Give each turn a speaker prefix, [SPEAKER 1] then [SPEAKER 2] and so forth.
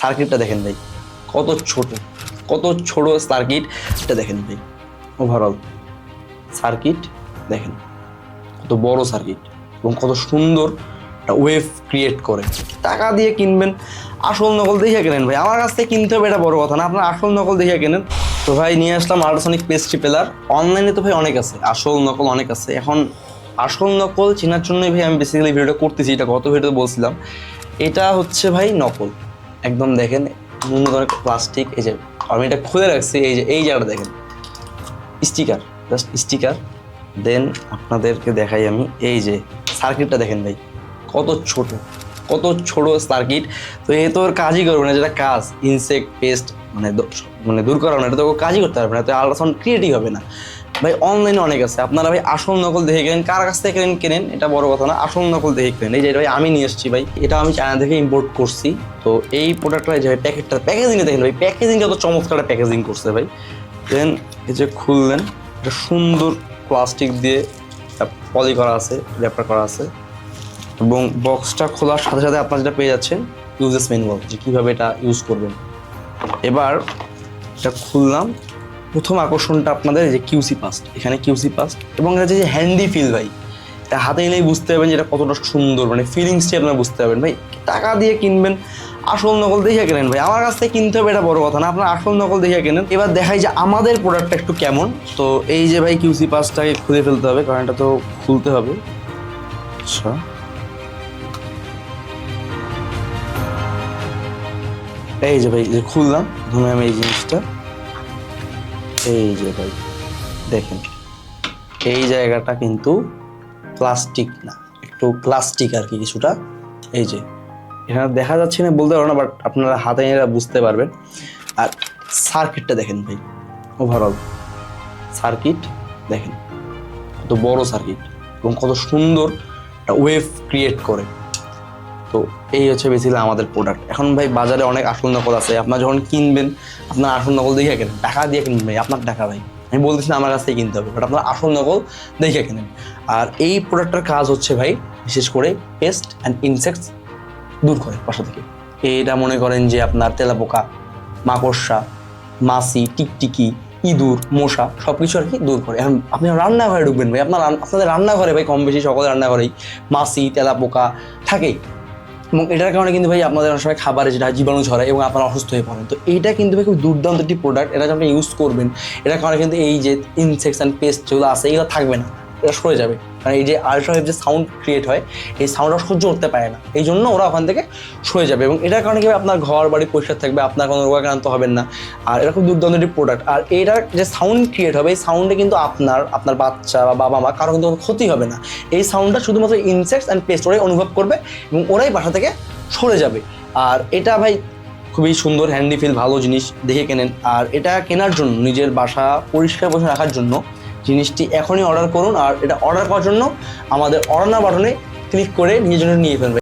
[SPEAKER 1] সার্কিটটা দেখেন ভাই, কত ছোট সার্কিট। এটা দেখেন ভাই, ওভারঅল সার্কিট দেখেন কত বড় সার্কিট এবং কত সুন্দর একটা ওয়েভ ক্রিয়েট করে। টাকা দিয়ে কিনবেন, আসল নকল দেখে কেনেন ভাই। আমার কাছ থেকে কিনতে হবে এটা বড় কথা না, আপনার আসল নকল দেখে কেনেন। তো ভাই নিয়ে আসলাম আল্ট্রাসনিক পেস্ট্রি পেলার। অনলাইনে তো ভাই অনেক আছে, আসল নকল অনেক আছে। এখন আসল নকল চেনার জন্যই ভাই আমি বেসিক্যালি ভিডিওটা করতেছি। এটা গত ভিডিওতে বলছিলাম, এটা হচ্ছে ভাই নকল একদম। দেখেন ন্যূনতম প্লাস্টিক, এই যে আমি এটা খুলে রাখছি, এই জায়গাটা দেখেন স্টিকার, জাস্ট স্টিকার। দেন আপনাদেরকে দেখাই আমি, এই যে সার্কিটটা দেখেন ভাই, কত ছোট সার্কিট। তো এ তো ওর কাজই করবে না, যেটা কাজ ইনসেক্ট পেস্ট মানে দূর করানো, এটা তো কাজই করতে পারবে না, তো আল্ট্রাসাউন্ড ক্রিয়েটই হবে না ভাই। অনলাইনে অনেক আছে, আপনারা ভাই আসল নকল দেখে কেনেন। কার কাছ থেকে কেনেন এটা বড় কথা না, আসল নকল দেখে কেনেন। এই যে ভাই আমি নিয়ে এসেছি ভাই, এটা আমি চায়না থেকে ইম্পোর্ট করছি। তো এই প্রোডাক্টটা যে প্যাকেজিংটা দেখেন ভাই, প্যাকেজিংটা তো চমৎকার প্যাকেজিং করছে ভাই। দেন এই যে খুললেন, একটা সুন্দর প্লাস্টিক দিয়ে পলি করা আছে, র্যাপার করা আছে, এবং বক্সটা খোলার সাথে সাথে আপনারা যেটা পেয়ে যাচ্ছেন ইউজেস ম্যানুয়াল, যে কীভাবে এটা ইউজ করবেন। এবার এটা খুললাম, প্রথম আকর্ষণটা আপনাদের যে কিউসি পাস্ট, এখানে কিউসি পাস্ট এবং এটা যে হ্যান্ডি ফিল ভাই, এটা হাতে নিলেই বুঝতে পারবেন যে এটা কতটা সুন্দর, মানে ফিলিংসটি আপনারা বুঝতে পারবেন ভাই। টাকা দিয়ে কিনবেন, আসল নকল দেখে কেনেন ভাই। আমার কাছ থেকে কিনতে হবে এটা বড় কথা না, আপনার আসল নকল দেখে কেনেন। এবার দেখাই যে আমাদের প্রোডাক্টটা একটু কেমন। তো এই যে ভাই কিউসি পাসটাকে খুলে ফেলতে হবে, কারণ এটা তো খুলতে হবে। আচ্ছা, এই যে ভাই যে খুললাম, ধরুন আমি এই জিনিসটা, এই যে ভাই দেখেন এই জায়গাটা কিন্তু প্লাস্টিক না, একটু প্লাস্টিক আর কি কিছুটা। এই যে এখানে দেখা যাচ্ছে না বলতে পারবো না, বাট আপনারা হাতে নিয়ে বুঝতে পারবেন। আর সার্কিটটা দেখেন ভাই, ওভারঅল সার্কিট দেখেন কত বড় সার্কিট এবং কত সুন্দর একটা ওয়েভ ক্রিয়েট করে। তো এই হচ্ছে বেসিক্যালি আমাদের প্রোডাক্ট। এখন ভাই বাজারে অনেক আসল নকল আছে, আপনার যখন কিনবেন আপনার আসল নকল দেখে কেনেন, টাকা দিয়ে কিনবেন ভাই, আপনার টাকা ভাই। আমি বলতেছি না আমার কাছ থেকে কিনতে হবে, বাট আপনার আসল নকল দেখে কেনেন। আর এই প্রোডাক্টটার কাজ হচ্ছে ভাই বিশেষ করে পেস্ট অ্যান্ড ইনসেক্টস দূর করে বাসা থেকে। এটা মনে করেন যে আপনার তেলাপোকা, মাকড়সা, মাছি, টিকটিকি, ইঁদুর, মশা সব কিছু আর কি দূর করে। এখন আপনি রান্নাঘরে ঢুকবেন ভাই, আপনাদের রান্নাঘরে ভাই কম বেশি সকলের রান্নাঘরেই মাছি, তেলাপোকা থাকেই, এবং এটার কারণে কিন্তু ভাই আপনাদের অনেক সময় খাবারে যেটা জীবাণু ছড়ায় এবং আপনারা অসুস্থ হয়ে পড়েন। তো এইটা কিন্তু ভাই খুব দুর্দান্ত একটি প্রোডাক্ট। এটা যখন আপনি ইউজ করবেন, এটার কারণে কিন্তু এই যে ইনসেক্টস অ্যান্ড পেস্ট যেগুলো আছে এগুলো থাকবে না, এটা সরে যাবে। কারণ এই যে আল্ট্রাওয়েভ যে সাউন্ড ক্রিয়েট হয়, এই সাউন্ডটা সহ্য করতে পারে না, এই জন্য ওরা ওখান থেকে সরে যাবে। এবং এটার কারণে কি আপনার ঘর বাড়ি পরিষ্কার থাকবে, আপনার কোনো রোগাক্রান্ত হবেন না। আর এটা খুব দুর্দান্ত একটি প্রোডাক্ট। আর এটার যে সাউন্ড ক্রিয়েট হবে, এই সাউন্ডে কিন্তু আপনার বাচ্চা বা বাবা মা কারো কিন্তু ক্ষতি হবে না। এই সাউন্ডটা শুধুমাত্র ইনসেক্টস অ্যান্ড পেস্ট ওরাই অনুভব করবে এবং ওরাই বাসা থেকে সরে যাবে। আর এটা ভাই খুবই সুন্দর, হ্যান্ডি ফিল, ভালো জিনিস, দেখে কেনেন। আর এটা কেনার জন্য, নিজের বাসা পরিষ্কার পরিচ্ছন্ন রাখার জন্য জিনিসটি এখনই অর্ডার করুন। আর এটা অর্ডার করার জন্য আমাদের অর্ডার নাও বাটনে ক্লিক করে নিজের জন্য নিয়ে ফেলবেন।